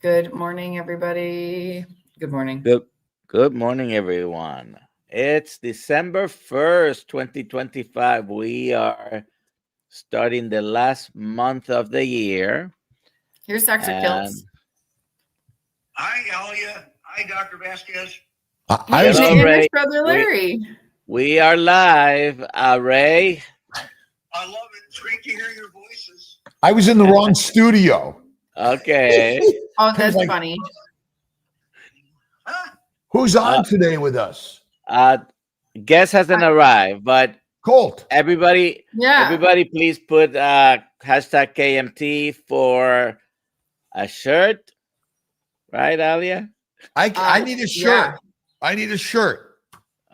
Good morning, everybody. Good morning. Good morning, everyone. It's December 1st, 2025. We are starting the last month of the year. Here's Dr. Kiltz. Hi, Alia. Hi, Dr. Vasquez. Hey, Hello, Ray. Ray. Brother Larry. We are live. Ray. I love it. It's great to hear your voices. I was in the wrong studio. Okay. Oh, that's funny. Huh? Who's on today with us? Guest hasn't arrived, but Colt. everybody, Yeah. please put hashtag KMT for a shirt. Right, Alia? I need a shirt. Yeah. I need a shirt.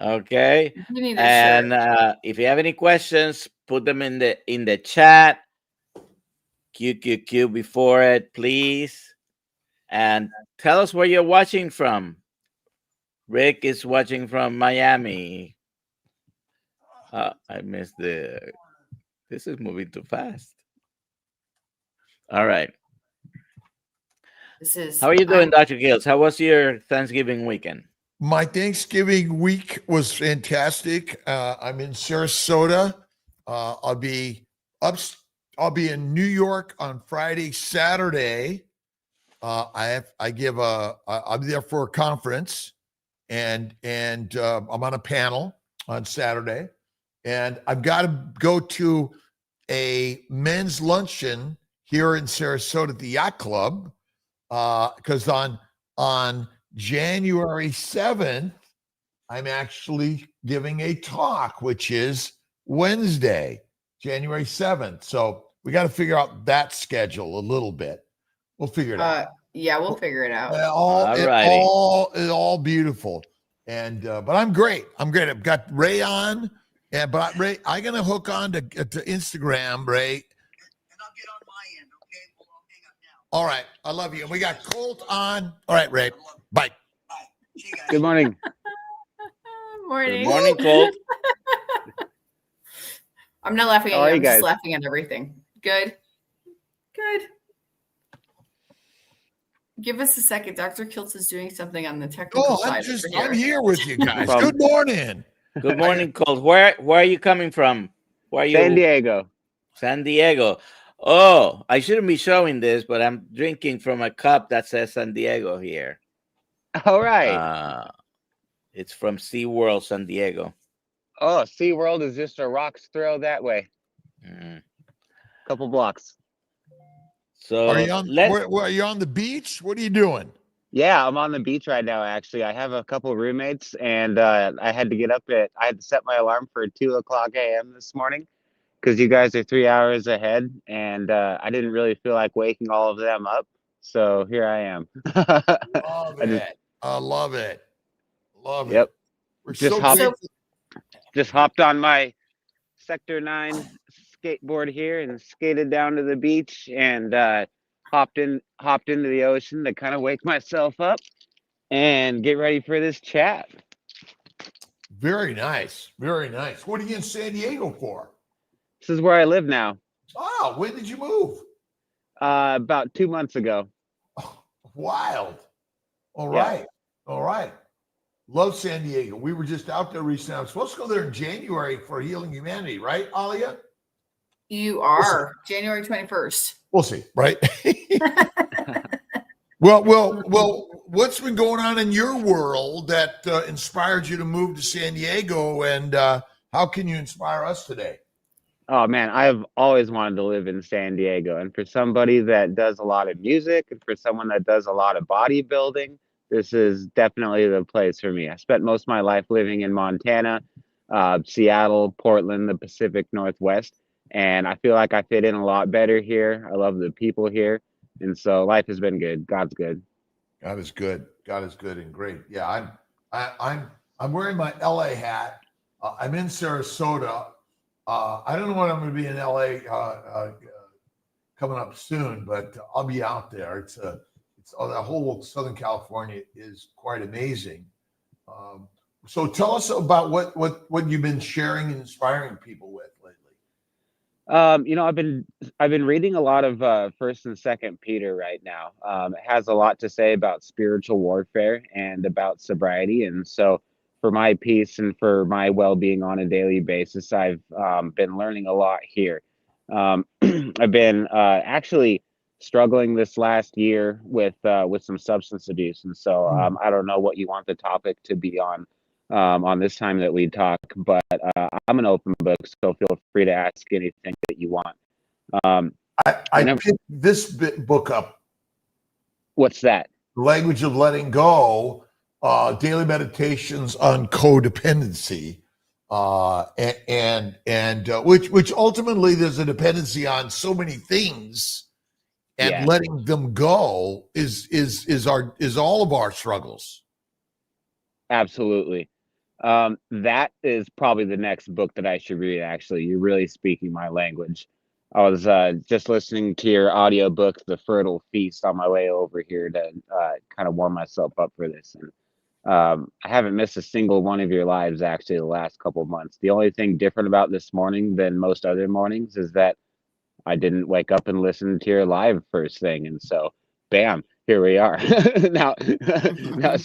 Okay. You need a And shirt. if you have any questions, put them in the chat. QQQ before it, please. And tell us where you're watching from. Rick is watching from Miami. I missed this is moving too fast. All right. How are you doing, Dr. Kiltz? How was your Thanksgiving weekend? My Thanksgiving week was fantastic. I'm in Sarasota. I'll be in New York on Friday, Saturday. I'll be there for a conference, and I'm on a panel on Saturday, and I've got to go to a men's luncheon here in Sarasota at the Yacht Club, because on January 7th, I'm actually giving a talk, which is Wednesday, January 7th. So we got to figure out that schedule a little bit. We'll figure it out. Yeah, we'll figure it out. It's all beautiful. And but I'm great. I've got Ray on. Yeah, but Ray, I'm gonna hook on to Instagram, Ray. And I'll get on my end, okay? We'll all hang up now. All right. I love you. And we got Colt on. All right, Ray. Bye. Bye. See you guys. Good morning. Morning. Good morning, Colt. I'm not laughing at How you. are you I'm just guys? laughing at everything. Good. Give us a second. Dr. Kiltz is doing something on the technical side. I'm here with you guys. From- Good morning. Good morning, Colt. Where are you coming from? Where are you? San Diego. San Diego. Oh, I shouldn't be showing this, but I'm drinking from a cup that says San Diego here. All right. It's from SeaWorld San Diego. Oh, SeaWorld is just a rock's throw that way. Couple blocks. So Are you are you on the beach? What are you doing? Yeah, I'm on the beach right now, actually. I have a couple roommates, and I had to set my alarm for 2:00 a.m. this morning because you guys are 3 hours ahead, and I didn't really feel like waking all of them up. So here I am. I love it. Yep. We're Just hopped on my Sector 9 skateboard here and skated down to the beach and hopped into the ocean to kind of wake myself up and get ready for this chat. Very nice. Very nice. What are you in San Diego for? This is where I live now. Oh, when did you move? About 2 months ago. Oh, wild. All right. Love San Diego. We were just out there recently. I'm supposed to go there in January for Healing Humanity, right, Alia? You are. January 21st. We'll see, right? Well, what's been going on in your world that inspired you to move to San Diego, and how can you inspire us today? Oh man, I've always wanted to live in San Diego, and for somebody that does a lot of music and for someone that does a lot of bodybuilding, this is definitely the place for me. I spent most of my life living in Montana, Seattle, Portland, the Pacific Northwest, and I feel like I fit in a lot better here. I love the people here, and so life has been good. God's good. God is good. God is good and great. Yeah, I'm wearing my LA hat. I'm in Sarasota. I don't know when I'm going to be in LA coming up soon, but I'll be out there. It's the whole Southern California is quite amazing. So tell us about what you've been sharing and inspiring people with lately. I've been reading a lot of First and Second Peter right now. It has a lot to say about spiritual warfare and about sobriety, and so for my peace and for my well-being on a daily basis, I've been learning a lot here. I've been actually struggling this last year with some substance abuse, and so I don't know what you want the topic to be on this time that we talk, but I'm an open book, so feel free to ask anything that you want. I picked this book up. What's that? The Language of Letting Go, Daily Meditations on Codependency, which ultimately there's a dependency on so many things, and Yeah. letting them go is all of our struggles. Absolutely. That is probably the next book that I should read, actually. You're really speaking my language. I was just listening to your audiobook, The Fertile Feast, on my way over here to kind of warm myself up for this. And I haven't missed a single one of your lives, actually, the last couple of months. The only thing different about this morning than most other mornings is that I didn't wake up and listen to your live first thing. And so, bam, here we are. now, now,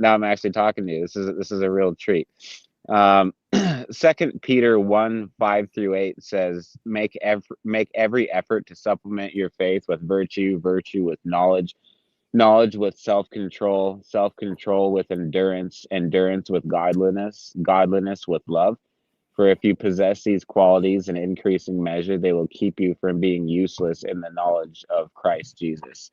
now I'm actually talking to you. This is a real treat. 2 Peter 1:5-8 says, make every effort to supplement your faith with virtue, virtue with knowledge, knowledge with self-control, self-control with endurance, endurance with godliness, godliness with love. For if you possess these qualities in increasing measure, they will keep you from being useless in the knowledge of Christ Jesus.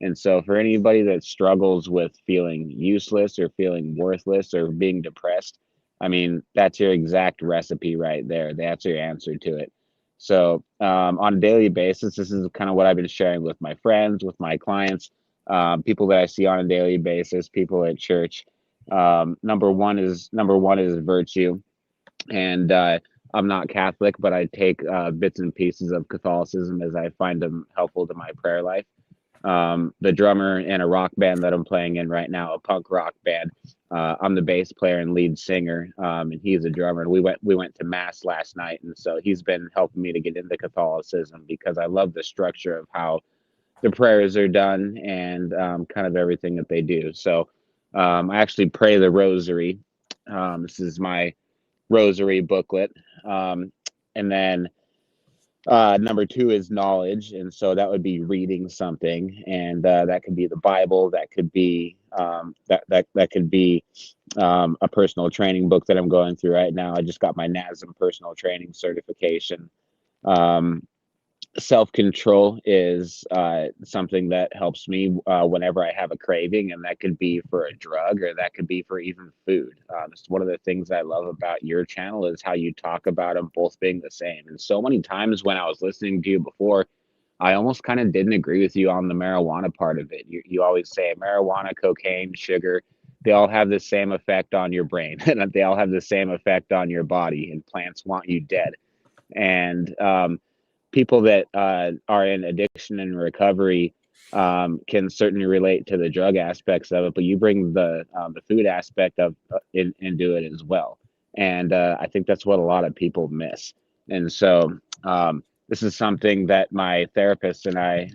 And so for anybody that struggles with feeling useless or feeling worthless or being depressed, I mean, that's your exact recipe right there. That's your answer to it. So on a daily basis, this is kind of what I've been sharing with my friends, with my clients, people that I see on a daily basis, people at church. Number one is virtue. And I'm not Catholic, but I take bits and pieces of Catholicism as I find them helpful to my prayer life. The drummer in a rock band that I'm playing in right now, a punk rock band. I'm the bass player and lead singer, and he's a drummer. And we went to mass last night, and so he's been helping me to get into Catholicism because I love the structure of how the prayers are done and kind of everything that they do. So I actually pray the rosary. This is my rosary booklet. And then number 2 is knowledge. And so that would be reading something. And that could be the Bible. That could be that could be a personal training book that I'm going through right now. I just got my NASM personal training certification. Self-control is something that helps me whenever I have a craving, and that could be for a drug or that could be for even food. It's one of the things I love about your channel is how you talk about them both being the same. And so many times when I was listening to you before, I almost kind of didn't agree with you on the marijuana part of it. You always say marijuana, cocaine, sugar, they all have the same effect on your brain and they all have the same effect on your body, and plants want you dead. And people that are in addiction and recovery can certainly relate to the drug aspects of it, but you bring the food aspect of into it as well. And I think that's what a lot of people miss. And so this is something that my therapist and I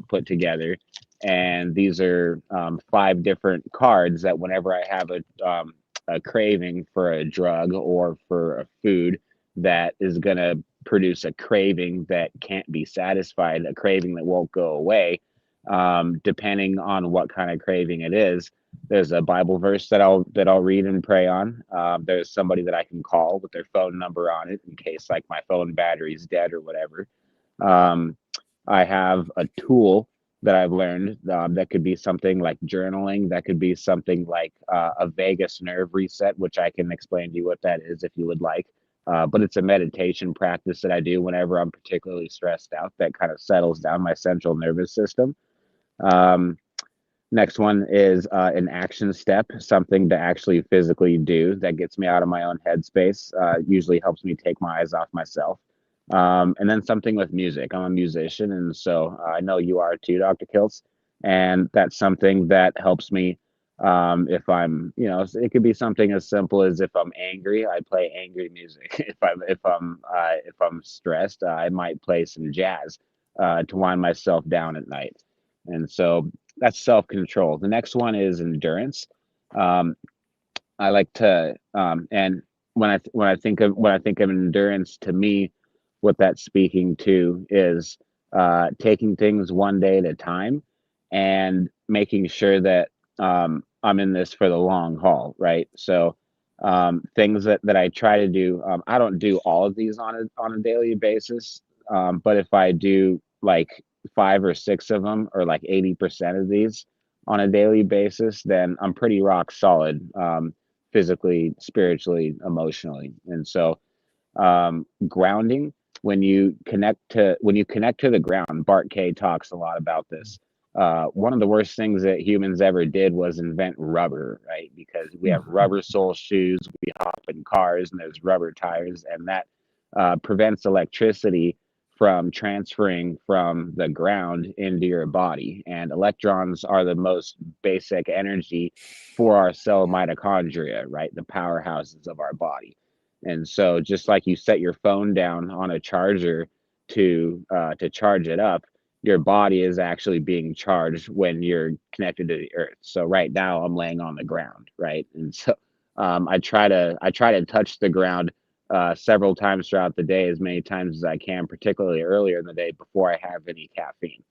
put together. And these are 5 different cards that whenever I have a craving for a drug or for a food that is going to produce a craving that can't be satisfied, a craving that won't go away, depending on what kind of craving it is. There's a Bible verse that I'll read and pray on. There's somebody that I can call with their phone number on it in case like my phone battery is dead or whatever. I have a tool that I've learned that could be something like journaling. That could be something like a vagus nerve reset, which I can explain to you what that is if you would like. But it's a meditation practice that I do whenever I'm particularly stressed out that kind of settles down my central nervous system. Next one is an action step, something to actually physically do that gets me out of my own headspace, usually helps me take my eyes off myself. And then something with music. I'm a musician, and so I know you are too, Dr. Kiltz. And that's something that helps me If I'm, it could be something as simple as if I'm angry, I play angry music. If I'm stressed, I might play some jazz to wind myself down at night. And so that's self-control. The next one is endurance. Um, I like to, and when I think of endurance, to me, what that's speaking to is taking things one day at a time and making sure that I'm in this for the long haul, right? So things that I try to do, I don't do all of these on a daily basis, but if I do like 5 or 6 of them, or like 80% of these on a daily basis, then I'm pretty rock solid. Physically, spiritually, emotionally. And so grounding, when you connect to the ground, Bart K talks a lot about this. One of the worst things that humans ever did was invent rubber, right? Because we have rubber sole shoes, we hop in cars, and there's rubber tires, and that prevents electricity from transferring from the ground into your body. And electrons are the most basic energy for our cell mitochondria, right? The powerhouses of our body. And so just like you set your phone down on a charger to charge it up, your body is actually being charged when you're connected to the earth. So right now I'm laying on the ground, right? And so I try to touch the ground several times throughout the day, as many times as I can, particularly earlier in the day before I have any caffeine.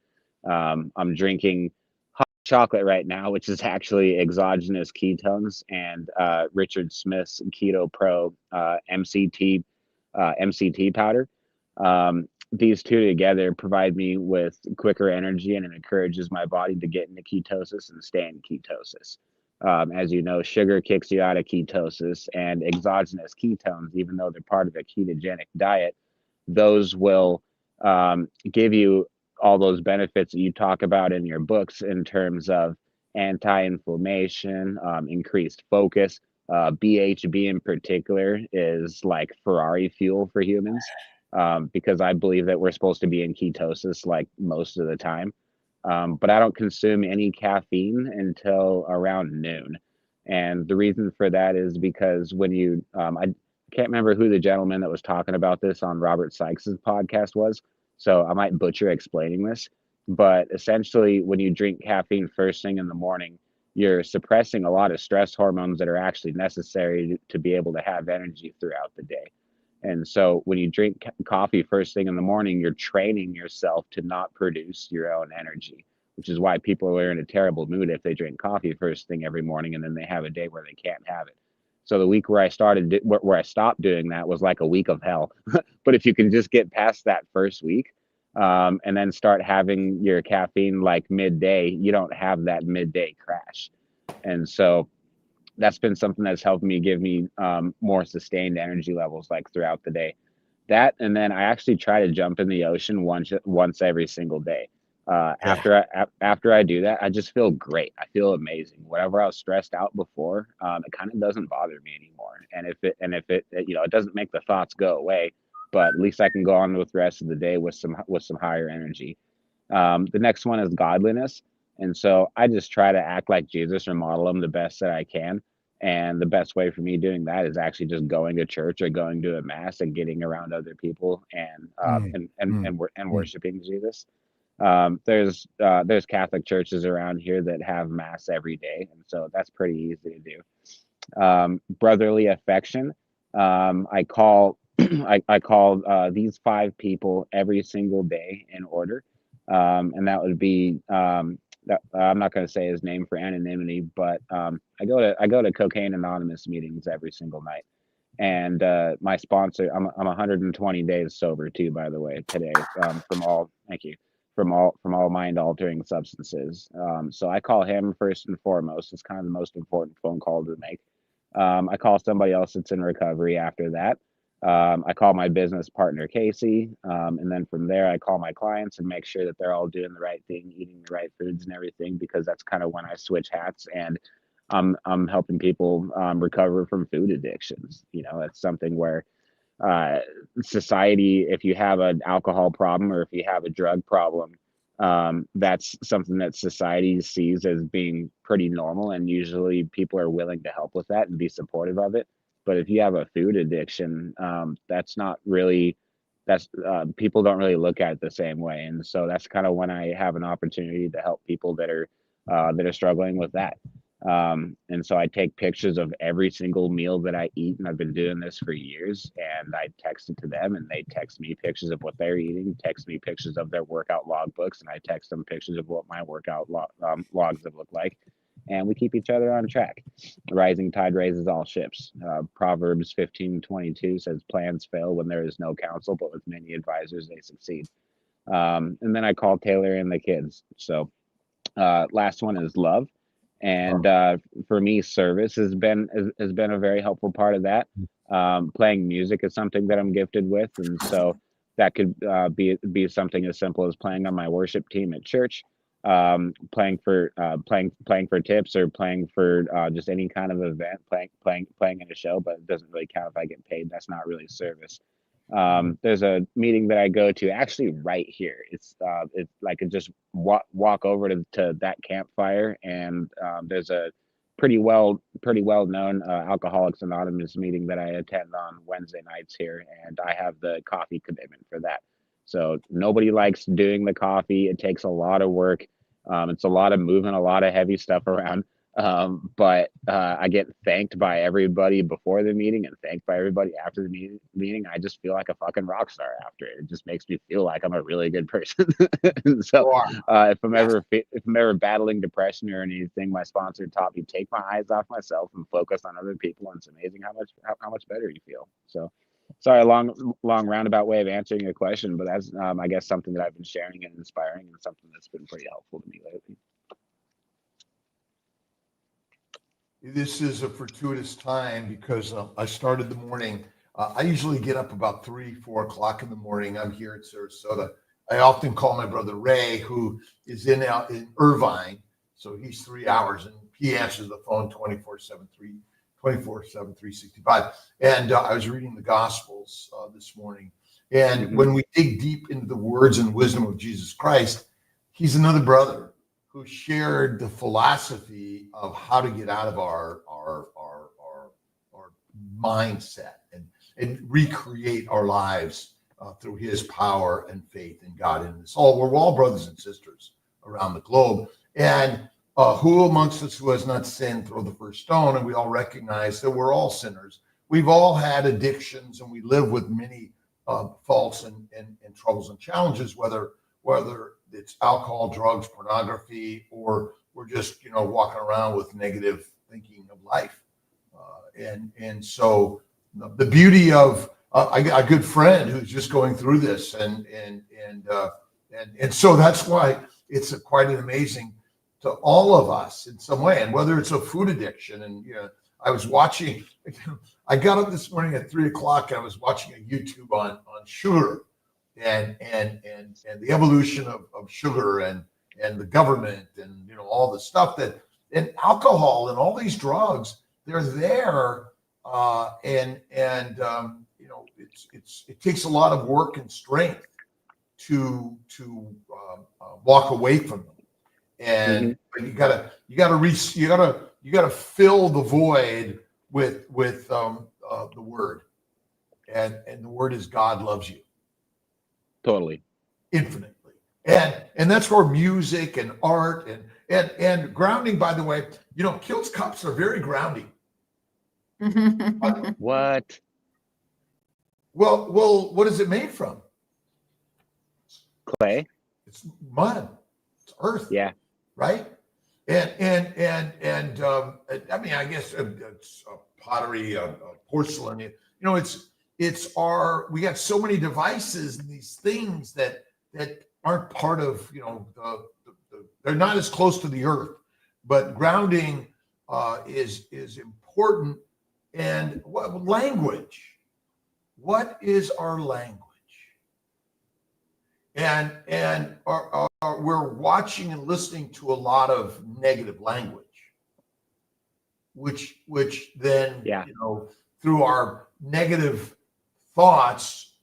I'm drinking hot chocolate right now, which is actually exogenous ketones, and Richard Smith's Keto Pro MCT powder. These two together provide me with quicker energy, and it encourages my body to get into ketosis and stay in ketosis. As you know, sugar kicks you out of ketosis, and exogenous ketones, even though they're part of a ketogenic diet, those will give you all those benefits that you talk about in your books in terms of anti-inflammation, increased focus. BHB in particular is like Ferrari fuel for humans, because I believe that we're supposed to be in ketosis like most of the time. But I don't consume any caffeine until around noon. And the reason for that is because I can't remember who the gentleman that was talking about this on Robert Sykes's podcast was, so I might butcher explaining this. But essentially, when you drink caffeine first thing in the morning, you're suppressing a lot of stress hormones that are actually necessary to be able to have energy throughout the day. And so when you drink coffee first thing in the morning, you're training yourself to not produce your own energy, which is why people are in a terrible mood if they drink coffee first thing every morning and then they have a day where they can't have it. So the week where I stopped doing that was like a week of hell. But if you can just get past that first week, and then start having your caffeine like midday, you don't have that midday crash. And so that's been something that's helped me give me more sustained energy levels like throughout the day. That, and then I actually try to jump in the ocean once every single day. After I do that, I just feel great. I feel amazing. Whatever I was stressed out before, it kind of doesn't bother me anymore. And if it it doesn't make the thoughts go away, but at least I can go on with the rest of the day with some higher energy. The next one is godliness. And so I just try to act like Jesus or model him the best that I can. And the best way for me doing that is actually just going to church or going to a mass and getting around other people and worshiping Jesus. There's Catholic churches around here that have mass every day, and so that's pretty easy to do. Brotherly affection. I call I call these 5 people every single day in order, and that would be I'm not going to say his name for anonymity, but I go to Cocaine Anonymous meetings every single night, and my sponsor, I'm 120 days sober too, by the way, today, from all mind altering substances. So I call him first and foremost. It's kind of the most important phone call to make. I call somebody else that's in recovery after that. I call my business partner, Casey. And then from there, I call my clients and make sure that they're all doing the right thing, eating the right foods and everything, because that's kind of when I switch hats and I'm helping people recover from food addictions. It's something where society, if you have an alcohol problem or if you have a drug problem, that's something that society sees as being pretty normal, and usually people are willing to help with that and be supportive of it. But if you have a food addiction, that's not really, that's people don't really look at it the same way. And so that's kind of when I have an opportunity to help people that are struggling with that. And so I take pictures of every single meal that I eat, and I've been doing this for years, and I text it to them, and they text me pictures of what they're eating, text me pictures of their workout logbooks, and I text them pictures of what my workout logs have looked like, and we keep each other on track. The rising tide raises all ships. Proverbs 15:22 says, plans fail when there is no counsel, but with many advisors they succeed. And then I call Taylor and the kids. So last one is love. And for me, service has been a very helpful part of that. Playing music is something that I'm gifted with, and so that could be something as simple as playing on my worship team at church, playing for tips, or playing for just any kind of event, playing in a show. But it doesn't really count if I get paid. That's not really service. There's a meeting that I go to actually right here. It's like I just walk over to that campfire, and there's a pretty well known Alcoholics Anonymous meeting that I attend on Wednesday nights here, and I have the coffee commitment for that. So nobody likes doing the coffee. It takes a lot of work. It's a lot of moving, a lot of heavy stuff around. But I get thanked by everybody before the meeting and thanked by everybody after the meeting. I just feel like a fucking rock star after it. It just makes me feel like I'm a really good person. So if I'm ever battling depression or anything, my sponsor taught me, take my eyes off myself and focus on other people, and it's amazing how much better you feel. So sorry, long roundabout way of answering your question, but that's I guess something that I've been sharing and inspiring, and something that's been pretty helpful to me lately. This is a fortuitous time because I started the morning. I usually get up about 3-4 o'clock in the morning. I'm here at Sarasota. I often call my brother Ray, who is in Irvine. So he's 3 hours, and he answers the phone 24/7, 365. And I was reading the Gospels this morning. And when we dig deep into the words and wisdom of Jesus Christ, he's another brother who shared the philosophy of how to get out of our mindset and recreate our lives through his power and faith in God. And we're all brothers and sisters around the globe. And who amongst us who has not sinned, throw the first stone? And we all recognize that we're all sinners. We've all had addictions, and we live with many faults and troubles and challenges, whether it's alcohol, drugs, pornography, or we're just, walking around with negative thinking of life. And so the beauty of I got a good friend who's just going through this, and so that's why it's quite an amazing to all of us in some way. And whether it's a food addiction, and I was watching. I got up this morning at 3 o'clock. I was watching a YouTube on sugar. And the evolution of sugar and the government and all the stuff and alcohol and all these drugs, they're there, it takes a lot of work and strength to walk away from them, and but you gotta fill the void with the word, and the word is God loves you. Totally. Infinitely. And that's where music and art and grounding, by the way, Kiltz Cups are very grounding. What? Well, what is it made from? Clay. It's mud. It's earth. Yeah. Right. And I mean, I guess it's pottery, porcelain. We got so many devices and these things that aren't part of, they're not as close to the earth, but grounding is important. And language? What is our language? And we're watching and listening to a lot of negative language, which then, through our negative thoughts,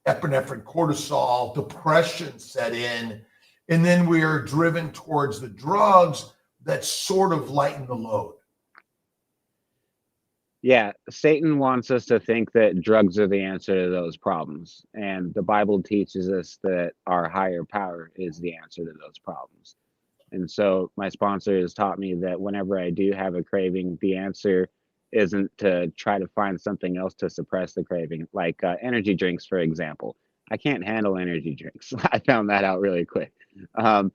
epinephrine, cortisol, depression set in, And then we are driven towards the drugs that sort of lighten the load. Yeah, Satan wants us to think that drugs are the answer to those problems. And the Bible teaches us that our higher power is the answer to those problems. And so my sponsor has taught me that whenever I do have a craving, the answer isn't to try to find something else to suppress the craving, like energy drinks, for example. I can't handle energy drinks. I found that out really quick. I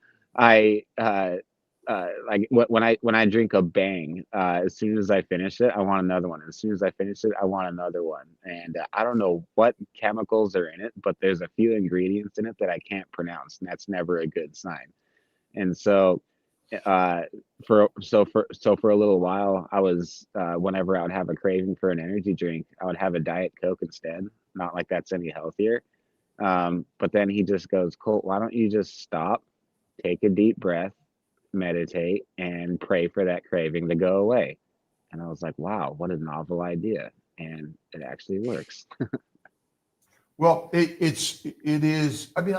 like when I drink a Bang, as soon as I finish it, I want another one. As soon as I finish it, I want another one. And I don't know what chemicals are in it, but there's a few ingredients in it that I can't pronounce, and that's never a good sign. And so, for a little while, I was whenever I would have a craving for an energy drink, I would have a Diet Coke instead. Not like that's any healthier. But then he just goes, Colt, why don't you just stop, take a deep breath, meditate, and pray for that craving to go away? And I was like, wow, what a novel idea. And it actually works. Well, it is. I mean,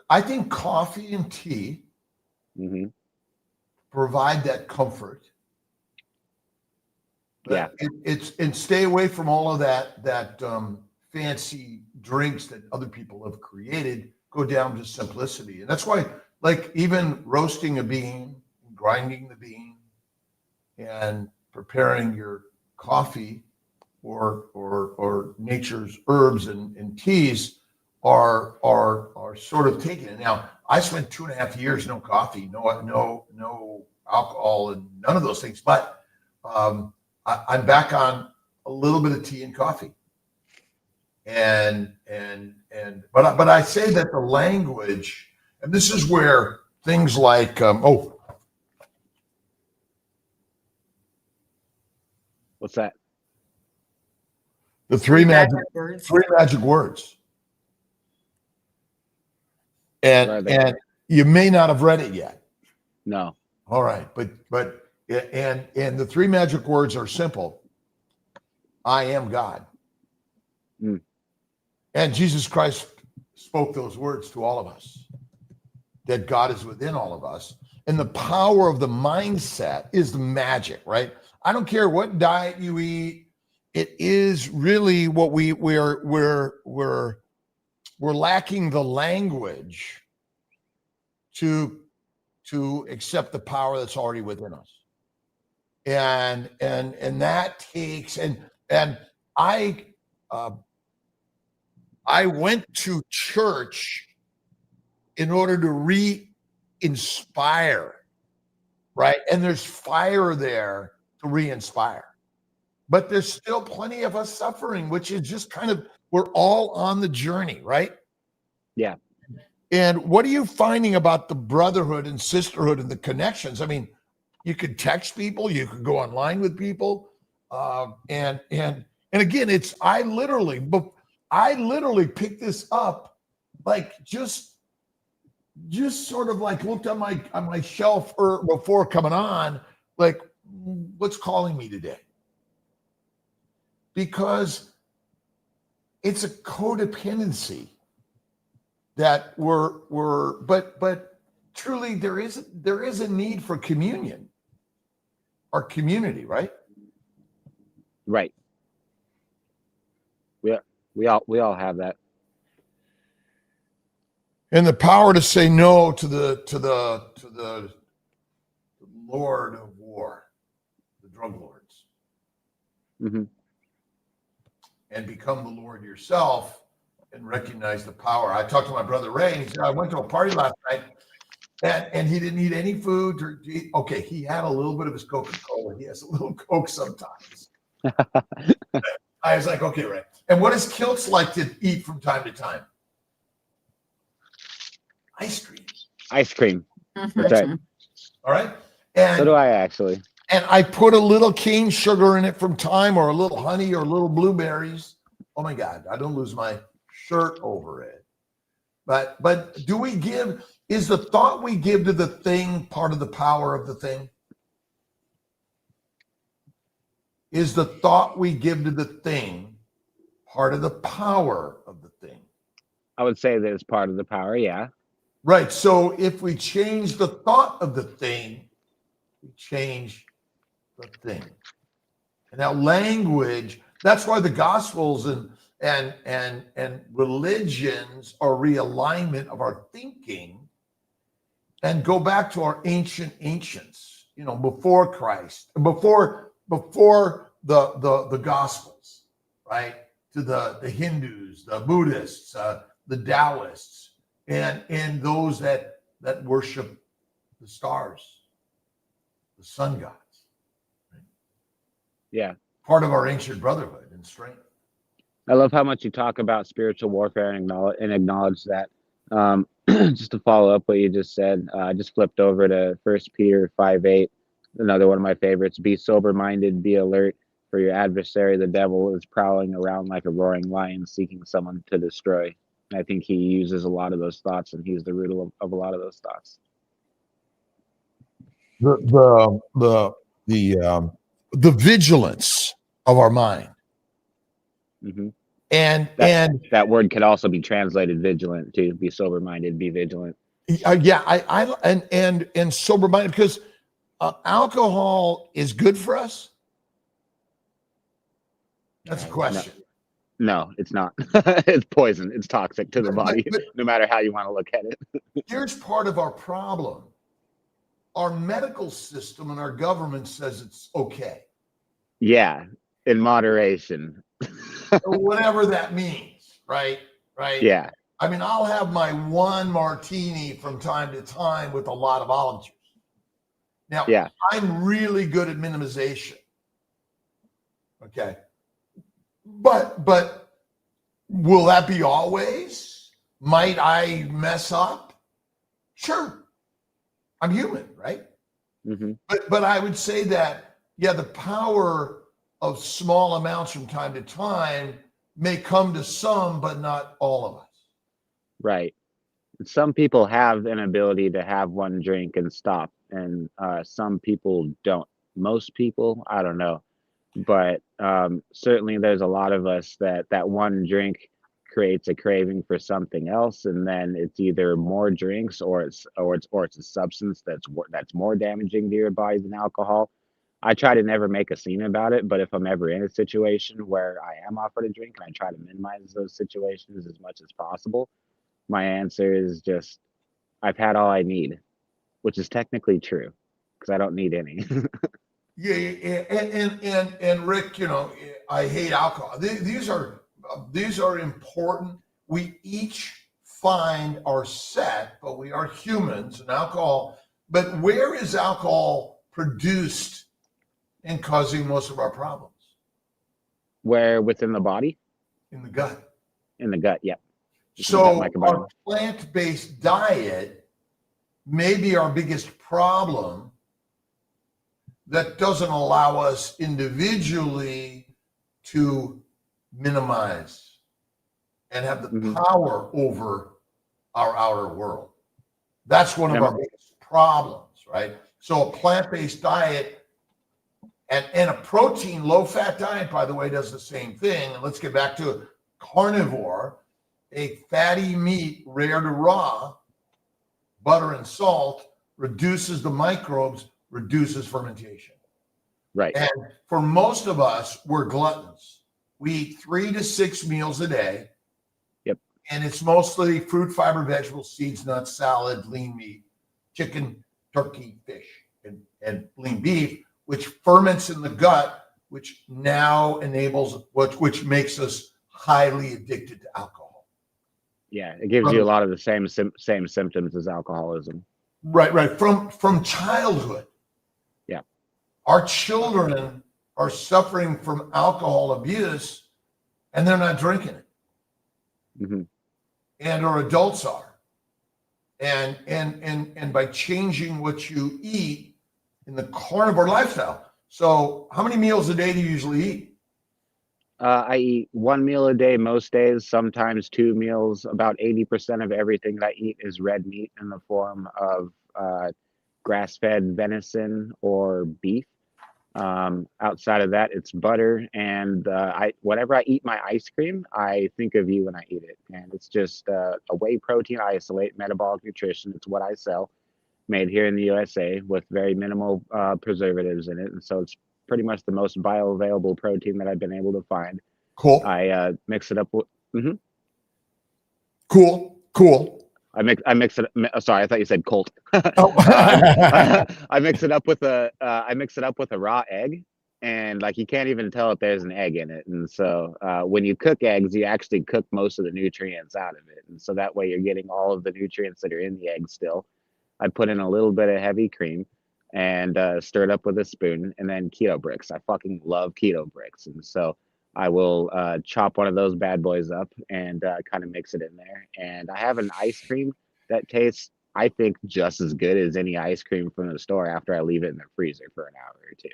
I think coffee and tea Hmm. provide that comfort. Yeah. It's and stay away from all of that fancy drinks that other people have created. Go down to simplicity, and that's why, like, even roasting a bean, grinding the bean, and preparing your coffee or nature's herbs and teas are sort of taken. And now I spent 2.5 years no coffee, no alcohol, and none of those things. But I'm back on a little bit of tea and coffee. But I say that the language, and this is where things like What's that? the three magic words. words. What are And they? you may not have read it yet. No. All right, but the three magic words are simple. I am God. Mm. And Jesus Christ spoke those words to all of us, that God is within all of us. And the power of the mindset is the magic, right? I don't care what diet you eat. It is really what we're lacking the language to accept the power that's already within us. And that takes, and I went to church in order to re-inspire, right? And there's fire there to re-inspire. But there's still plenty of us suffering, which is just kind of, we're all on the journey, right? Yeah. And what are you finding about the brotherhood and sisterhood and the connections? I mean, you could text people, you could go online with people, and again, it's I literally picked this up, like just sort of like looked on my shelf before coming on, like, what's calling me today? Because it's a codependency that but truly there is a need for communion or community, right? Right. We all have that. And the power to say no to the Lord of War, the drug lords, Mm-hmm. and become the Lord yourself and recognize the power. I talked to my brother Ray, and he said, I went to a party last night and he didn't eat any food. Okay, he had a little bit of his Coca-Cola. He has a little Coke sometimes. I was like, okay, Ray. And what does Kiltz like to eat from time to time? Ice cream. Ice cream. That's right. All right. And So do I actually. And I put a little cane sugar in it from time, or a little honey, or little blueberries. Oh my God, I don't lose my shirt over it. But is the thought we give to the thing part of the power of the thing? Is the thought we give to the thing part of the power of the thing? I would say that it's part of the power, yeah. Right. So if we change the thought of the thing, we change the thing. And now language, that's why the gospels and religions are realignment of our thinking and go back to our ancients, before Christ, before the gospels, right? To the Hindus, the Buddhists, the Taoists, and those that worship the stars, the sun gods. Right? Yeah. Part of our ancient brotherhood and strength. I love how much you talk about spiritual warfare and acknowledge that. Just to follow up what you just said, I just flipped over to 1 Peter 5:8, another one of my favorites. Be sober-minded, be alert, for your adversary, the devil, is prowling around like a roaring lion, seeking someone to destroy. And I think he uses a lot of those thoughts, and he's the root of a lot of those thoughts. The vigilance of our mind. Mm-hmm. And that word could also be translated vigilant too. Be sober minded, be vigilant. And sober minded, because alcohol is good for us. That's a question. No, it's not. It's poison. It's toxic to the body, no matter how you want to look at it. Here's part of our problem. Our medical system and our government says it's okay. Yeah, in moderation. Whatever that means, right? Yeah. I mean, I'll have my one martini from time to time with a lot of olive juice. Now, yeah. I'm really good at minimization. Okay. But will that be always? Might I mess up? Sure. I'm human, right? Mm-hmm. But I would say that, yeah, the power of small amounts from time to time may come to some, but not all of us. Right. Some people have an ability to have one drink and stop, and some people don't. Most people, I don't know. But certainly there's a lot of us that one drink creates a craving for something else, and then it's either more drinks or it's a substance that's more damaging to your body than alcohol. I try to never make a scene about it, but if I'm ever in a situation where I am offered a drink, and I try to minimize those situations as much as possible, my answer is just, I've had all I need, which is technically true because I don't need any. Yeah, and Rick, I hate alcohol. These are important. We each find our set, but we are humans and alcohol. But where is alcohol produced and causing most of our problems? Where within the body? In the gut. In the gut, yeah. So our plant-based diet may be our biggest problem that doesn't allow us individually to minimize and have the power over our outer world. That's one of our biggest problems, right? So a plant-based diet and a protein, low-fat diet, by the way, does the same thing. And let's get back to carnivore. A fatty meat, rare to raw, butter and salt, reduces the microbes, reduces fermentation. Right. And for most of us, we're gluttons. We eat 3 to 6 meals a day. Yep. And it's mostly fruit, fiber, vegetables, seeds, nuts, salad, lean meat, chicken, turkey, fish, and lean beef, which ferments in the gut, which now enables which makes us highly addicted to alcohol. Yeah, it gives you a lot of the same symptoms as alcoholism. Right. From childhood. Yeah. Our children are suffering from alcohol abuse, and they're not drinking it. Mm-hmm. And our adults are. And by changing what you eat in the carnivore lifestyle. So how many meals a day do you usually eat? I eat 1 meal a day most days, sometimes 2 meals. About 80% of everything that I eat is red meat in the form of grass-fed venison or beef. Outside of that, it's butter, and whenever I eat my ice cream, I think of you when I eat it, and it's just a whey protein isolate, metabolic nutrition. It's what I sell, made here in the USA with very minimal preservatives in it, and so it's pretty much the most bioavailable protein that I've been able to find. Cool. I mix it up with. Cool. I mix it. Sorry, I thought you said Colt. Oh. I mix it up with a raw egg, and like you can't even tell if there's an egg in it. And so when you cook eggs, you actually cook most of the nutrients out of it, and so that way you're getting all of the nutrients that are in the egg still. I put in a little bit of heavy cream and stir it up with a spoon, and then keto bricks. I fucking love keto bricks, and so I will chop one of those bad boys up and kind of mix it in there. And I have an ice cream that tastes, I think, just as good as any ice cream from the store after I leave it in the freezer for an hour or two.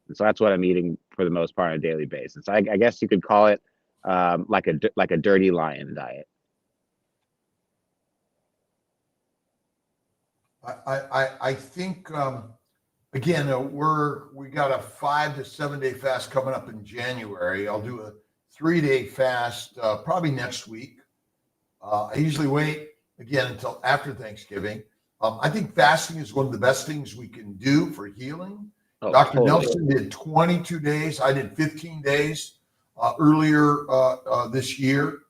And so that's what I'm eating for the most part on a daily basis. I guess you could call it like a dirty lion diet. I think again we got a 5 to 7 day fast coming up in January. I'll do a 3-day fast probably next week. I usually wait again until after Thanksgiving. I think fasting is one of the best things we can do for healing. Oh, Dr. totally. Nelson did 22 days. I did 15 days earlier this year.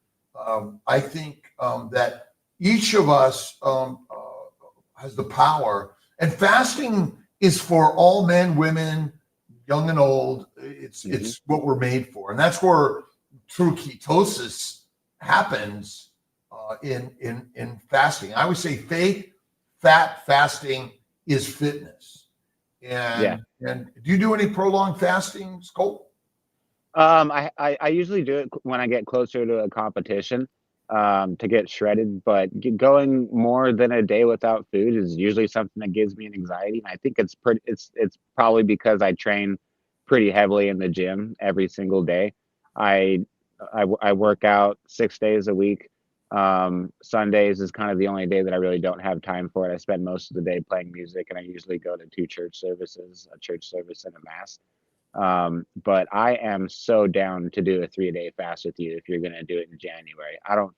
I think that each of us has the power, and fasting is for all men, women, young and old. It's what we're made for, and that's where true ketosis happens in fasting. I would say fat fasting is fitness. And do you do any prolonged fasting, Colt? I usually do it when I get closer to a competition to get shredded, but going more than a day without food is usually something that gives me an anxiety. And I think it's probably because I train pretty heavily in the gym every single day. I work out 6 days a week. Sundays is kind of the only day that I really don't have time for it. I spend most of the day playing music, and I usually go to 2 church services, a church service and a mass. But I am so down to do a 3-day fast with you if you're going to do it in January. I don't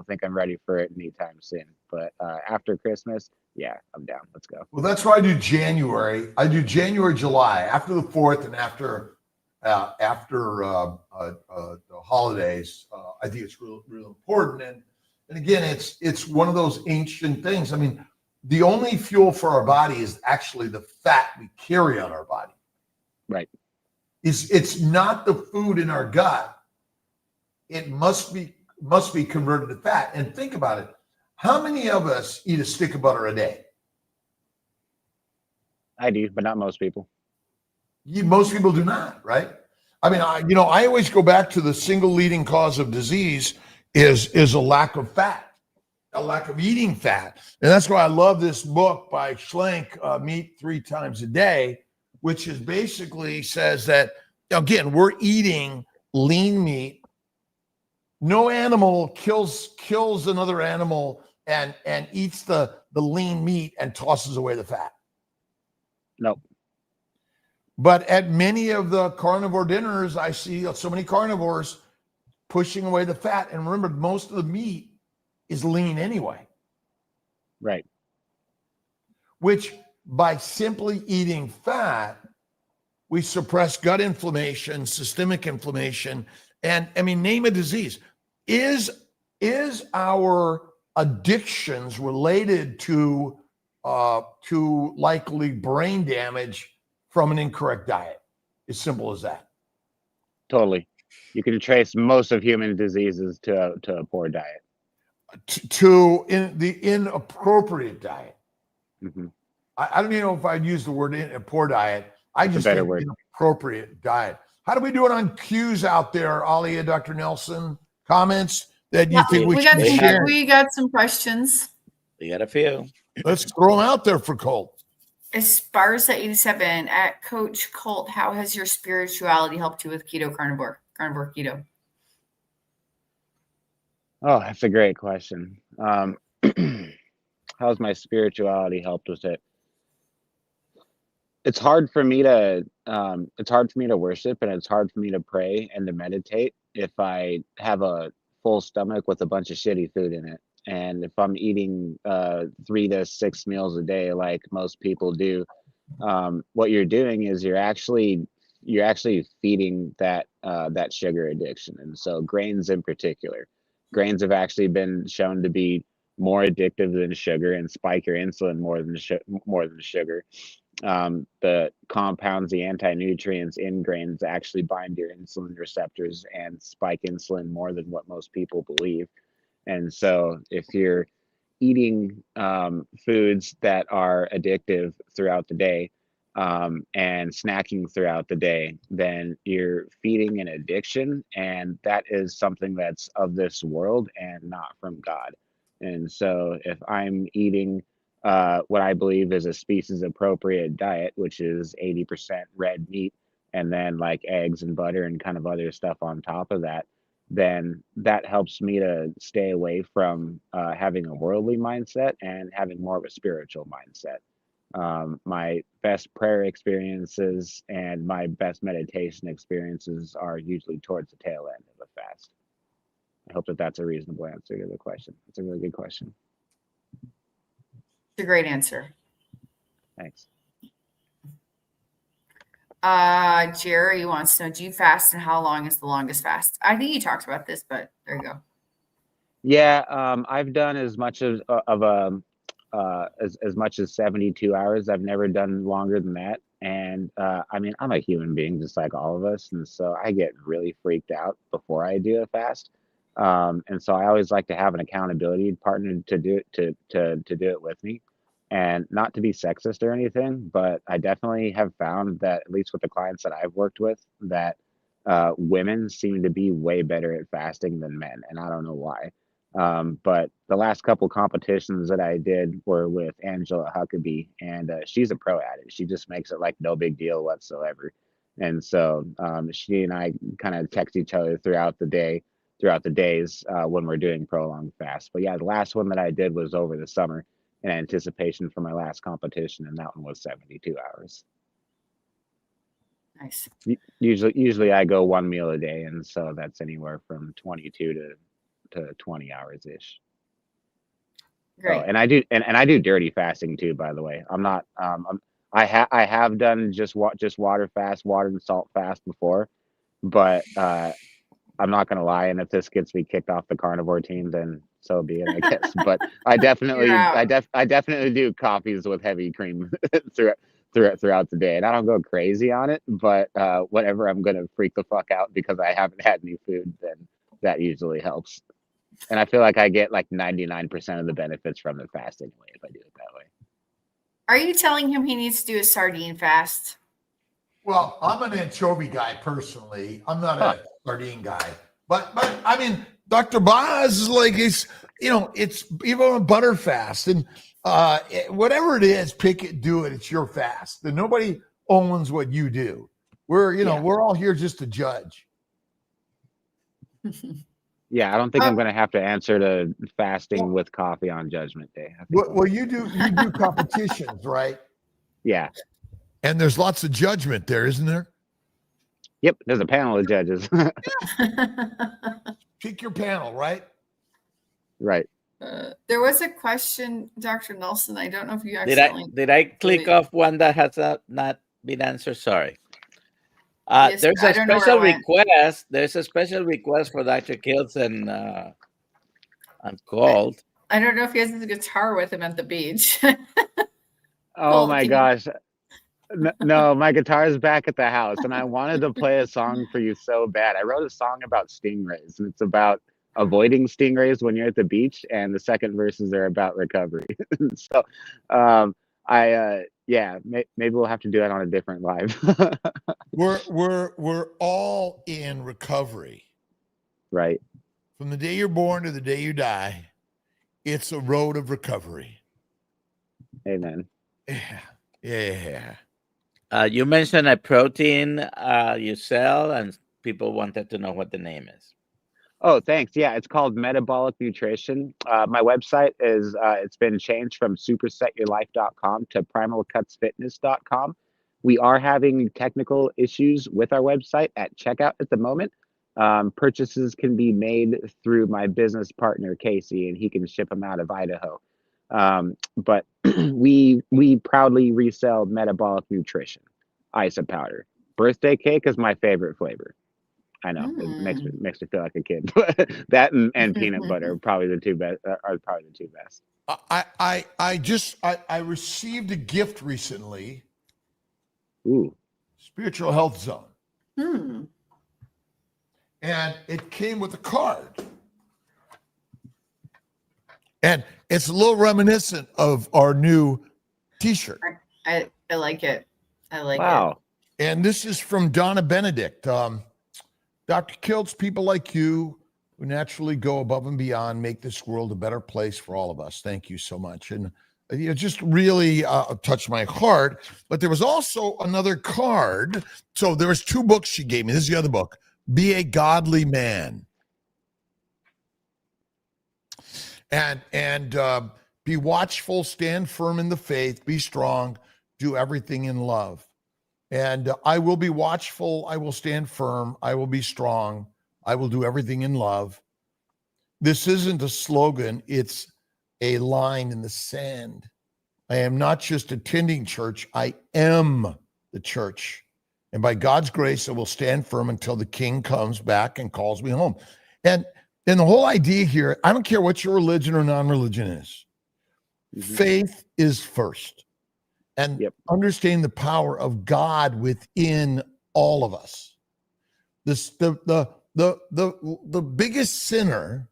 think I'm ready for it anytime soon, but after Christmas, yeah, I'm down. Let's go. Well, that's why I do January. I do January, July, after the 4th and after the holidays. I think it's real important. And again, it's one of those ancient things. I mean, the only fuel for our body is actually the fat we carry on our body. Right. It's not the food in our gut. It must be converted to fat. And think about it. How many of us eat a stick of butter a day? I do, but not most people. Most people do not, right? I mean, I always go back to the single leading cause of disease is a lack of fat, a lack of eating fat. And that's why I love this book by Schlenk, Meat 3 Times a Day, which is basically says that, again, we're eating lean meat. No animal kills another animal and eats the lean meat and tosses away the fat. Nope. But at many of the carnivore dinners, I see so many carnivores pushing away the fat. And remember, most of the meat is lean anyway. Right. Which by simply eating fat, we suppress gut inflammation, systemic inflammation, and I mean, name a disease. Is our addictions related to likely brain damage from an incorrect diet? As simple as that. Totally. You can trace most of human diseases to a poor diet. To the inappropriate diet. Mm-hmm. I don't even know if I'd use the word a poor diet. I just better think word. Inappropriate diet. How do we do it on cues out there, Alia, Dr. Nelson? Comments that you think we should share? We got some questions. We got a few. Let's throw them out there for Colt. Esparza87 at Coach Colt, how has your spirituality helped you with carnivore keto? Oh, that's a great question. How's my spirituality helped with it? it's hard for me to worship, and it's hard for me to pray and to meditate if I have a full stomach with a bunch of shitty food in it. And if I'm eating 3 to 6 meals a day like most people do, what you're doing is you're actually feeding that sugar addiction. And so grains in particular, grains have actually been shown to be more addictive than sugar and spike your insulin more than sugar. The compounds, the anti-nutrients in grains actually bind your insulin receptors and spike insulin more than what most people believe. And so if you're eating foods that are addictive throughout the day, and snacking throughout the day, then you're feeding an addiction, and that is something that's of this world and not from God. And so if I'm eating what I believe is a species appropriate diet, which is 80% red meat, and then like eggs and butter and kind of other stuff on top of that, then that helps me to stay away from having a worldly mindset and having more of a spiritual mindset. My best prayer experiences and my best meditation experiences are usually towards the tail end of a fast. I hope that that's a reasonable answer to the question. It's a really good question. It's a great answer. Thanks. Jerry wants to know, do you fast, and how long is the longest fast? I think you talked about this, but there you go. Yeah, I've done as much as much as 72 hours. I've never done longer than that. And I mean, I'm a human being just like all of us, and so I get really freaked out before I do a fast. And so I always like to have an accountability partner to do it with me. And not to be sexist or anything, but I definitely have found that, at least with the clients that I've worked with, that women seem to be way better at fasting than men, and I don't know why. But the last couple competitions that I did were with Angela Huckabee, and she's a pro at it. She just makes it like no big deal whatsoever. And so she and I kind of text each other throughout the days when we're doing prolonged fasts. But yeah, the last one that I did was over the summer in anticipation for my last competition, and that one was 72 hours. Nice. Usually I go 1 meal a day, and so that's anywhere from 22 to 20 hours ish. Great. Oh, and I do dirty fasting too, by the way. I'm not I have done just water fast, water and salt fast before, but I'm not gonna lie, and if this gets me kicked off the carnivore team, then so be it, I guess. But I definitely do coffees with heavy cream throughout the day, and I don't go crazy on it. But whenever I'm gonna freak the fuck out because I haven't had any food, then that usually helps. And I feel like I get like 99% of the benefits from the fast anyway if I do it that way. Are you telling him he needs to do a sardine fast? Well, I'm an anchovy guy personally. I'm not a sardine guy. But I mean, Dr. Boz is like, it's even a butter fast. And whatever it is, pick it, do it. It's your fast. And nobody owns what you do. We're all here just to judge. Yeah, I don't think I'm going to have to answer to fasting with coffee on Judgment Day. Well, you do competitions, right? Yeah. And there's lots of judgment there, isn't there? Yep, there's a panel of judges. Pick your panel, right? Right. There was a question, Dr. Nelson. I don't know if you accidentally did I click off one that has not been answered? Sorry. Yes, There's I a don't know where special it went. request. There's a special request for Dr. Kiltz and Colt. I don't know if he has his guitar with him at the beach. Oh my gosh. No, my guitar is back at the house, and I wanted to play a song for you so bad. I wrote a song about stingrays, and it's about avoiding stingrays when you're at the beach, and the second verses are about recovery. So maybe we'll have to do that on a different live. We're all in recovery. Right. From the day you're born to the day you die, it's a road of recovery. Amen. Yeah. You mentioned a protein you sell, and people wanted to know what the name is. Oh, thanks. Yeah, it's called Metabolic Nutrition. My website is it's been changed from supersetyourlife.com to primalcutsfitness.com. We are having technical issues with our website at checkout at the moment. Purchases can be made through my business partner, Casey, and he can ship them out of Idaho. But we proudly resell metabolic nutrition, ice powder. Birthday cake is my favorite flavor. I know it makes me feel like a kid, but that and peanut butter are probably the two best. Are probably the two best. I received a gift recently. Ooh, Spiritual Health Zone. Hmm. And it came with a card. And it's a little reminiscent of our new t-shirt. I like it. I like it. wow. And this is from Donna Benedict. Dr. Kiltz, people like you who naturally go above and beyond make this world a better place for all of us. Thank you so much. And it just really touched my heart. But there was also another card. So there was 2 books she gave me. This is the other book. Be a Godly Man. And be watchful, stand firm in the faith, be strong, do everything in love. And I will be watchful, I will stand firm, I will be strong, I will do everything in love. This isn't a slogan, it's a line in the sand. I am not just attending church, I am the church. And by God's grace, I will stand firm until the King comes back and calls me home. And the whole idea here, I don't care what your religion or non-religion is. Mm-hmm. Faith is first. And understanding the power of God within all of us. The biggest sinner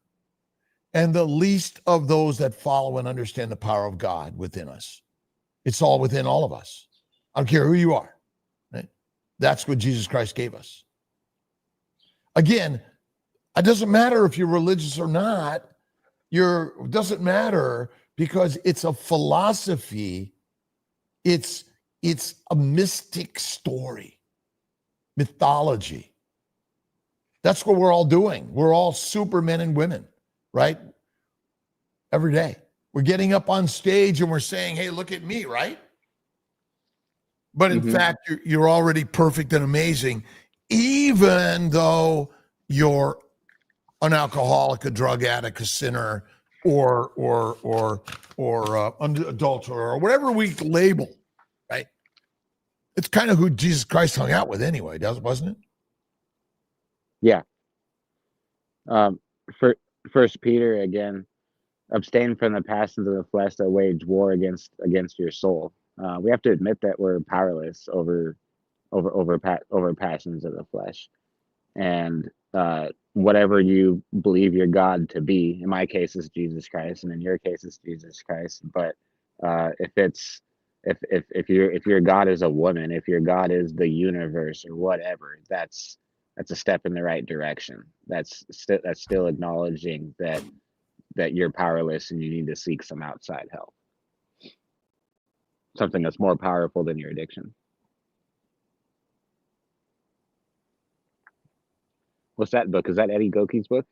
and the least of those that follow and understand the power of God within us. It's all within all of us. I don't care who you are. Right? That's what Jesus Christ gave us. Again, it doesn't matter if you're religious or not. It doesn't matter because it's a philosophy. It's a mystic story, mythology. That's what we're all doing. We're all supermen and women, right? Every day. We're getting up on stage and we're saying, hey, look at me, right? But in fact, you're already perfect and amazing, even though you're an alcoholic, a drug addict, a sinner, or adulterer, or whatever we label, right? It's kind of who Jesus Christ hung out with anyway, wasn't it? Yeah. First Peter, again, abstain from the passions of the flesh that wage war against your soul. We have to admit that we're powerless over passions of the flesh, and whatever you believe your God to be. In my case, is Jesus Christ, and in your case, is Jesus Christ. But if your God is a woman, if your God is the universe or whatever, that's a step in the right direction. That's still acknowledging that you're powerless and you need to seek some outside help, something that's more powerful than your addiction. What's that book? Is that Eddie Goki's book?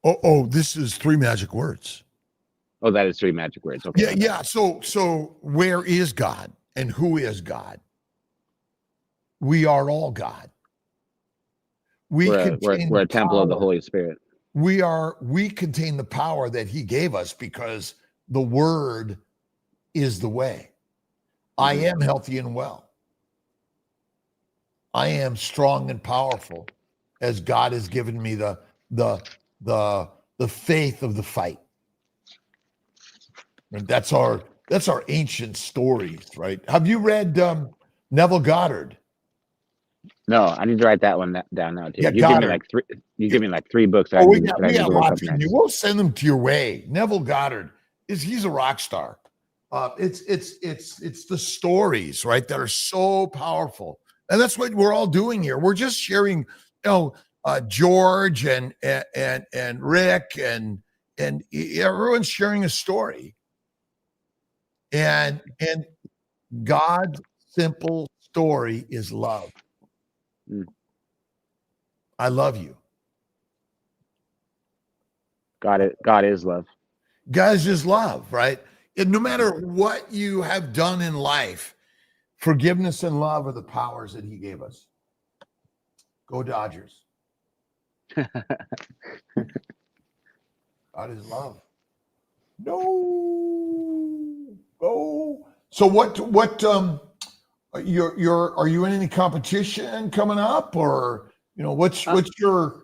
Oh, this is 3 Magic Words. Oh, that is 3 Magic Words. Okay. Yeah. So where is God and who is God? We are all God. We're a temple of the Holy Spirit. We contain the power that he gave us because the word is the way. I am healthy and well. I am strong and powerful as God has given me the faith of the fight. And that's our ancient stories, right? Have you read Neville Goddard? No, I need to write that one down now too. Yeah, You give me like 3 books. We got lots. We'll send them to your way. Neville Goddard he's a rock star. It's the stories, right, that are so powerful. And that's what we're all doing here. We're just sharing, George and Rick and everyone's sharing a story. And God's simple story is love. I love you. God is love. God is just love, right? And no matter what you have done in life, Forgiveness and love are the powers that he gave us. Go Dodgers. God is love. No. Go. So what are you in any competition coming up, or what's your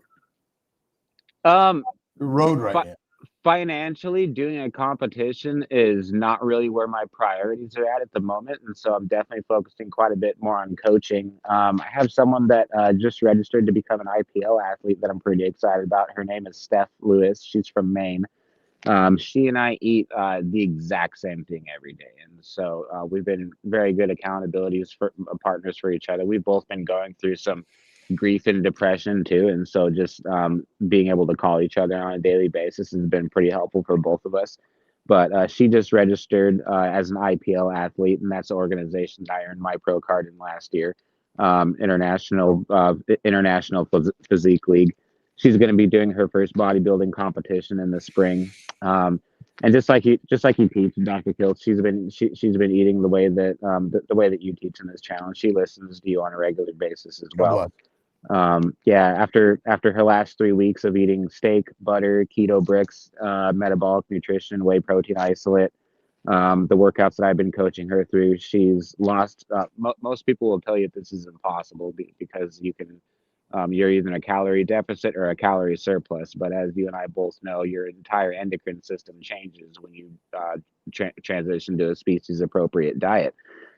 Um, road right now? Financially, doing a competition is not really where my priorities are at the moment, and so I'm definitely focusing quite a bit more on coaching. I have someone that just registered to become an IPO athlete that I'm pretty excited about. Her name is Steph Lewis. She's from Maine. She and I eat the exact same thing every day, and so we've been very good accountabilities for partners for each other. We've both been going through some grief and depression too, and so just being able to call each other on a daily basis has been pretty helpful for both of us. But she just registered as an IPL athlete, and that's the organization that I earned my pro card in last year, International Physique League. She's going to be doing her first bodybuilding competition in the spring. And just like you teach, Dr. Kiltz, she's been eating the way that the way that you teach in this channel. She listens to you on a regular basis as well. After her last 3 weeks of eating steak, butter, keto bricks, metabolic nutrition, whey protein isolate, the workouts that I've been coaching her through, she's lost. Most people will tell you this is impossible because you can. You're either in a calorie deficit or a calorie surplus. But as you and I both know, your entire endocrine system changes when you transition to a species appropriate diet.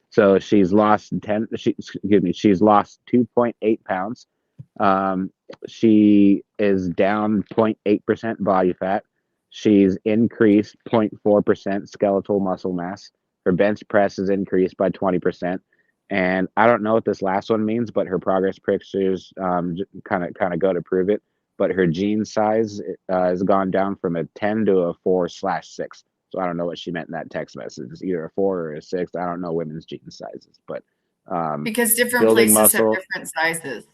So she's lost she's lost 2.8 pounds. She is down 0.8% body fat. She's increased 0.4% skeletal muscle mass. Her bench press has increased by 20%. And I don't know what this last one means, but her progress pictures kind of go to prove it. But her jean size has gone down from a 10 to a 4/6. So I don't know what she meant in that text message. It's either a 4 or a 6. I don't know women's jean sizes, but because different building places muscle. have different sizes.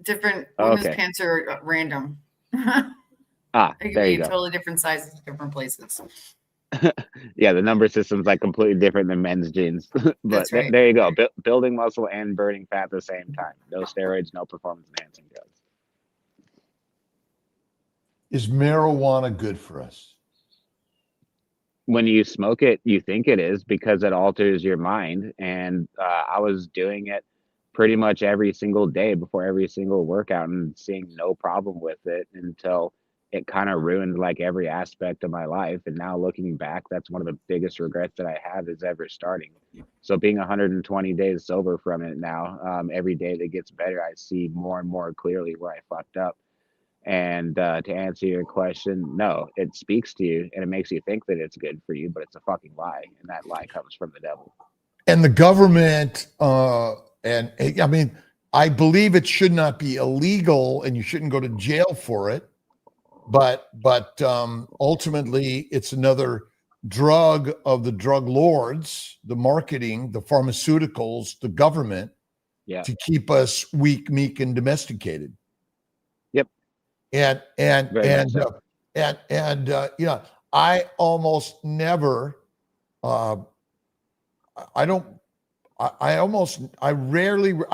Different women's pants are random. There They you can be go. totally different sizes, different places. Yeah, the number system's like completely different than men's jeans. But That's right. there you go. Building muscle and burning fat at the same time. No steroids, no performance enhancing drugs. Is marijuana good for us? When you smoke it, you think it is because it alters your mind. And I was doing it pretty much every single day before every single workout and seeing no problem with it until it kind of ruined like every aspect of my life. And now looking back, that's one of the biggest regrets that I have is ever starting. So being 120 days sober from it now, every day that gets better, I see more and more clearly where I fucked up. And to answer your question, no, it speaks to you and it makes you think that it's good for you, but it's a fucking lie. And that lie comes from the devil. And the government, and I mean, I believe it should not be illegal and you shouldn't go to jail for it. But ultimately, it's another drug of the drug lords, the marketing, the pharmaceuticals, the government, to keep us weak, meek, and domesticated. Yep. And I almost never, I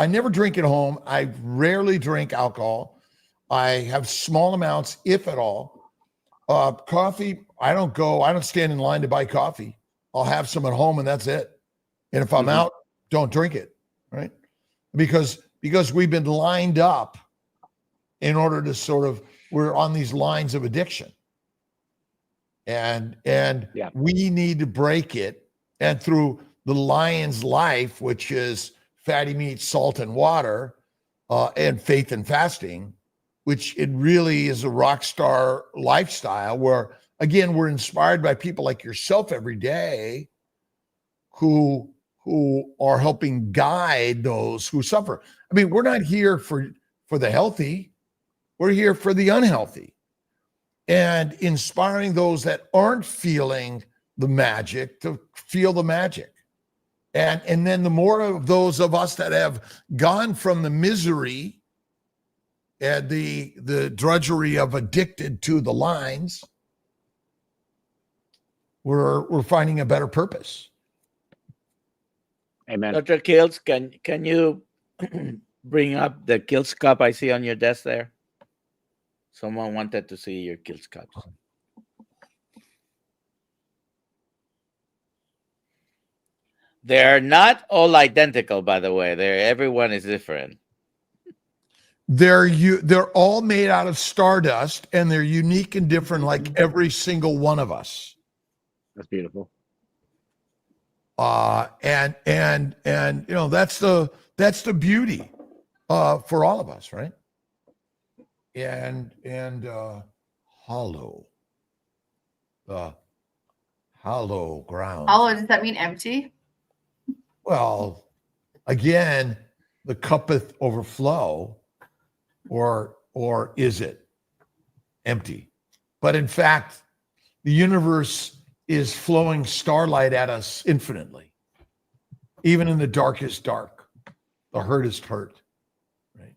never drink at home. I rarely drink alcohol. I have small amounts, if at all. Coffee, I don't stand in line to buy coffee. I'll have some at home and that's it. And if I'm out, don't drink it, right? Because we've been lined up in order to we're on these lines of addiction. And we need to break it. And through the Lion's Life, which is fatty meat, salt, and water, and faith and fasting, which it really is a rock star lifestyle where, again, we're inspired by people like yourself every day who are helping guide those who suffer. I mean, we're not here for the healthy. We're here for the unhealthy and inspiring those that aren't feeling the magic to feel the magic. And then the more of those of us that have gone from the misery and the drudgery of addicted to the lines, we're finding a better purpose. Amen. Dr. Kiltz, can you bring up the Kiltz cup I see on your desk there? Someone wanted to see your Kiltz cups. They're not all identical, by the way. Everyone is different. They're all made out of stardust, and they're unique and different, like every single one of us. That's beautiful. And you know, that's the beauty for all of us, right? And hollow, hollow ground. Hollow, does that mean empty? Well, again, the cuppeth overflow, or is it empty? But in fact, the universe is flowing starlight at us infinitely, even in the darkest dark, the hurtest hurt. Right?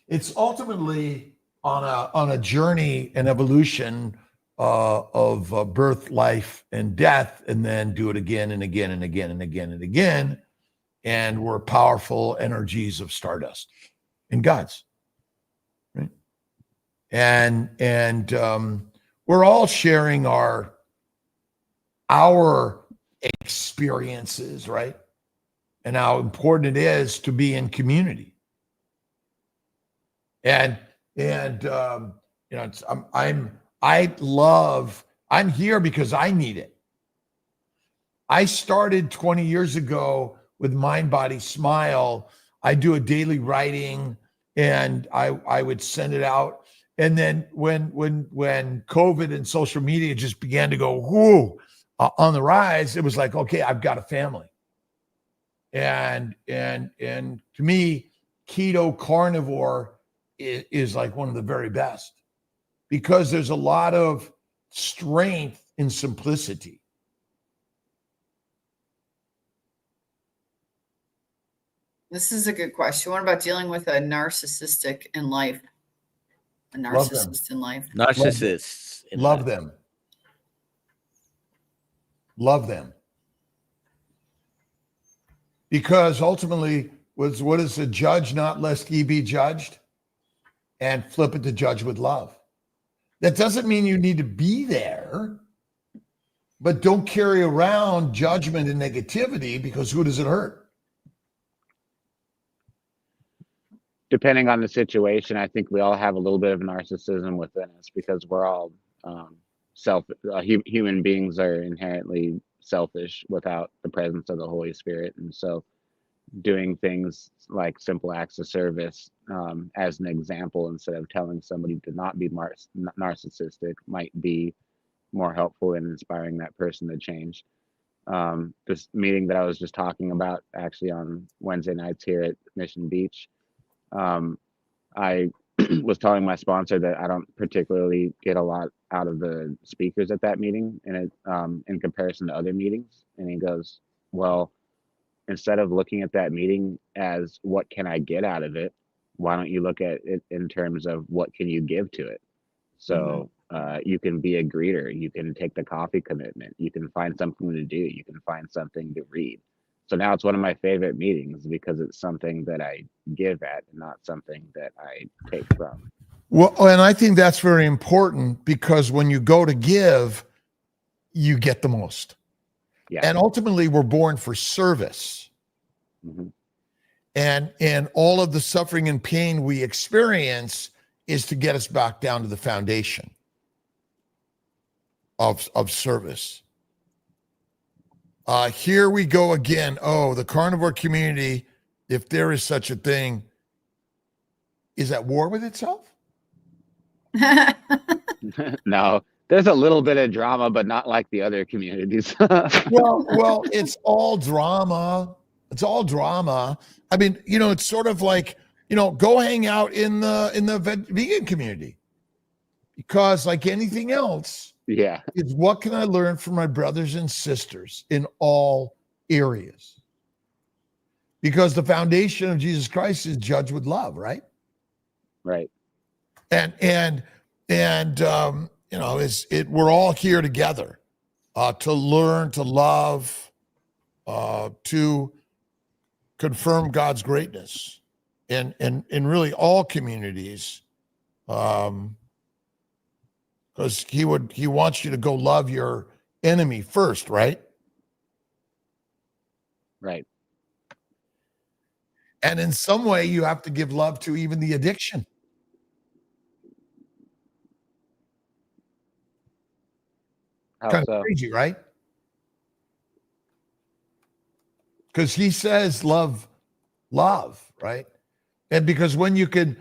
It's ultimately on a journey and evolution of birth, life, and death, and then do it again and again and again and again and again. And we're powerful energies of stardust in God's, right? And we're all sharing our experiences, right? And how important it is to be in community. And you know, I'm here because I need it. I started 20 years ago with Mind, Body, Smile. I do a daily writing, and I would send it out. And then when COVID and social media just began to go whoo on the rise, it was like, okay, I've got a family. And to me, keto carnivore is like one of the very best, because there's a lot of strength in simplicity. This is a good question. What about dealing with a narcissistic in life? A narcissist in life. Narcissists. Love them. Love them. Because ultimately, what is the judge not lest ye be judged? And flip it to judge with love. That doesn't mean you need to be there, but don't carry around judgment and negativity, because who does it hurt? Depending on the situation, I think we all have a little bit of narcissism within us, because we're all human beings are inherently selfish without the presence of the Holy Spirit. And so doing things like simple acts of service as an example, instead of telling somebody to not be narcissistic, might be more helpful in inspiring that person to change. This meeting that I was just talking about, actually on Wednesday nights here at Mission Beach, I was telling my sponsor that I don't particularly get a lot out of the speakers at that meeting, and in comparison to other meetings. And he goes, well, instead of looking at that meeting as what can I get out of it, why don't you look at it in terms of what can you give to it? So you can be a greeter, you can take the coffee commitment, you can find something to do, you can find something to read. So now it's one of my favorite meetings, because it's something that I give at and not something that I take from. Well, and I think that's very important, because when you go to give, you get the most. Yeah. And ultimately, we're born for service. Mm-hmm. And all of the suffering and pain we experience is to get us back down to the foundation of service. Here we go again. Oh, the carnivore community, if there is such a thing, is at war with itself? No, there's a little bit of drama, but not like the other communities. Well, it's all drama. It's all drama. I mean, you know, it's sort of like, you know, go hang out in the vegan community, because like anything else, Yeah. is what can I learn from my brothers and sisters in all areas? Because the foundation of Jesus Christ is judged with love, right? Right. And you know, we're all here together to learn to love to confirm God's greatness in really all communities. Because he wants you to go love your enemy first, right? Right. And in some way, you have to give love to even the addiction. How Kind so? of crazy, right? Because he says love, right? And because when you could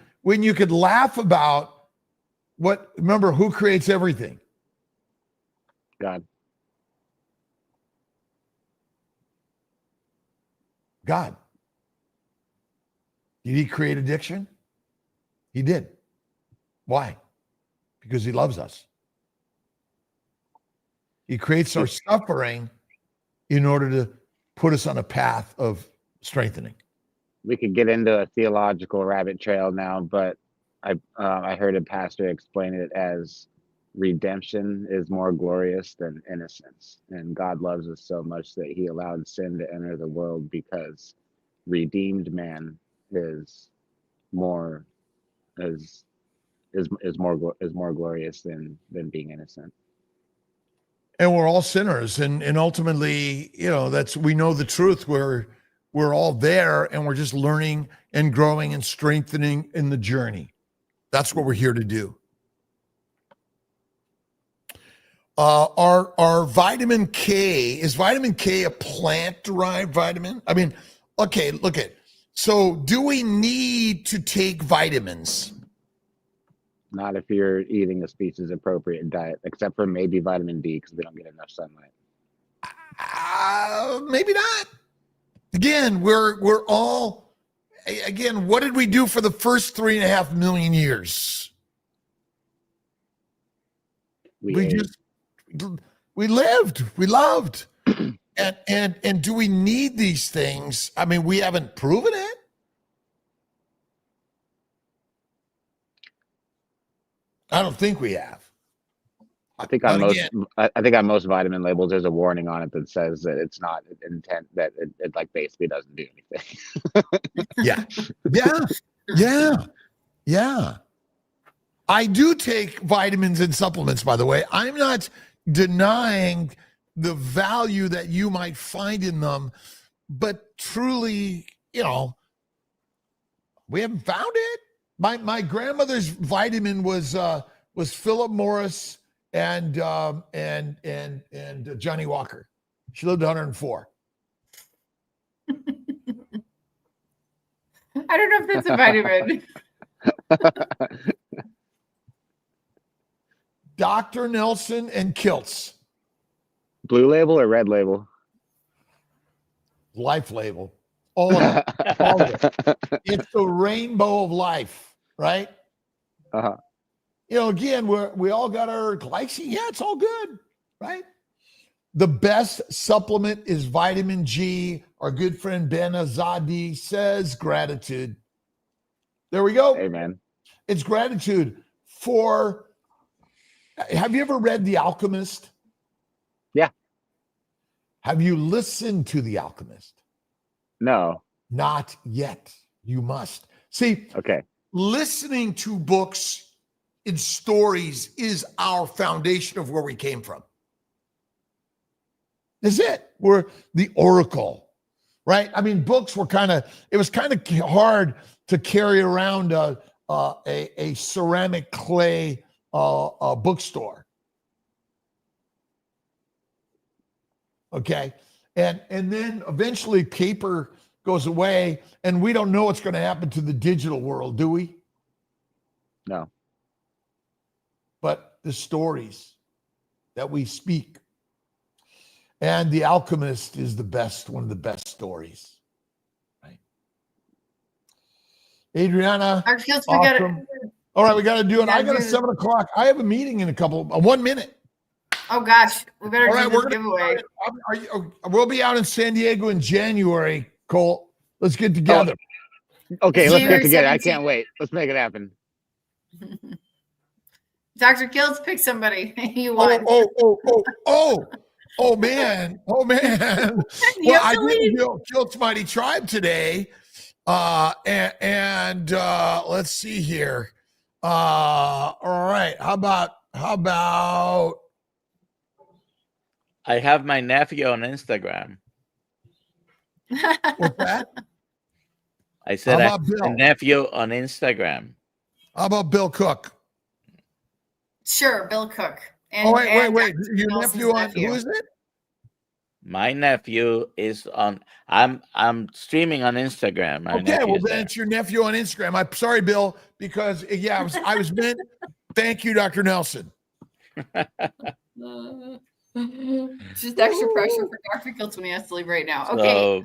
laugh about remember who creates everything? God. God. Did he create addiction? He did. Why? Because he loves us. He creates our suffering in order to put us on a path of strengthening. We could get into a theological rabbit trail now, but I heard a pastor explain it as redemption is more glorious than innocence, and God loves us so much that he allowed sin to enter the world because redeemed man is more glorious than being innocent. And we're all sinners, and ultimately, we know the truth. We're all there, and we're just learning and growing and strengthening in the journey. That's what we're here to do. Our vitamin K, is vitamin K a plant-derived vitamin? I mean, okay, look at. So do we need to take vitamins? Not if you're eating a species appropriate diet, except for maybe vitamin D because we don't get enough sunlight. Maybe not. Again, we're all. Again, what did we do for the first 3.5 million years? We lived. We loved. and do we need these things? I mean, we haven't proven it. I don't think we have. I think on most vitamin labels, there's a warning on it that says that it's not intent, that it like basically doesn't do anything. Yeah. I do take vitamins and supplements, by the way. I'm not denying the value that you might find in them, but truly, we haven't found it. My grandmother's vitamin was Philip Morris and Johnny Walker. She lived 104. I don't know if that's a vitamin. Dr. Nelson and Kiltz. Blue label or red label? Life label. All of it. All of it. It's the rainbow of life, right? Uh-huh. Again, we all got our glycine. Yeah, it's all good, right? The best supplement is vitamin G. Our good friend Ben Azadi says gratitude. There we go. Amen. It's gratitude for. Have you ever read The Alchemist? Yeah. Have you listened to The Alchemist? No. Not yet. You must. See, okay. Listening to books and stories is our foundation of where we came from. Is it? We're the oracle, right? I mean, books were it was kind of hard to carry around a ceramic clay bookstore. Okay. And then eventually paper goes away, and we don't know what's going to happen to the digital world, do we? No. But the stories that we speak. And The Alchemist is one of the best stories. Right. Adriana. Dr. Kiltz, awesome. All right, we got to do it. I got a 7 o'clock. I have a meeting in 1 minute. Oh gosh, we better do this we're giveaway. We'll be out in San Diego in January, Colt. Let's get together. Okay, let's January get together. 17th. I can't wait. Let's make it happen. Dr. Kiltz, pick somebody you want. Oh. Oh man. You Well, have I to did leave. Kiltz Mighty Tribe today. And let's see here. All right. How about I have my nephew on Instagram. what's that? I said How I about have a Bill? nephew on Instagram. How about Bill Cook? Sure, Bill Cook. And, Oh, wait. Dr. Your Nelson's nephew on who is it? My nephew is on. I'm streaming on Instagram. My Okay, nephew well is then there. it's your nephew on Instagram. I'm sorry, Bill, because I was meant. Thank you, Dr. Nelson. Just extra pressure for Dr. Kiltz when he has to leave right now. Okay.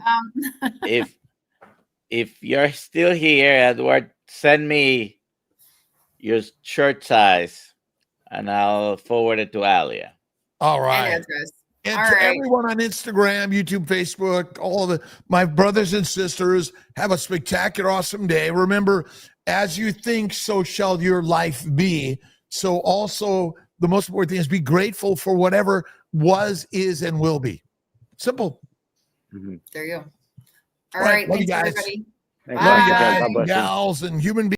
So, if you're still here, Edward, send me your shirt size, and I'll forward it to Alia. All and right. address. And All to right. everyone on Instagram, YouTube, Facebook, all of my brothers and sisters, have a spectacular, awesome day. Remember, as you think, so shall your life be. So also, the most important thing is be grateful for whatever was, is, and will be. Simple. There you go. All All right, right. love you Thanks, guys. everybody. Thanks, Love Bye. you Dr. Kiltz. guys, God bless you. gals, and human beings.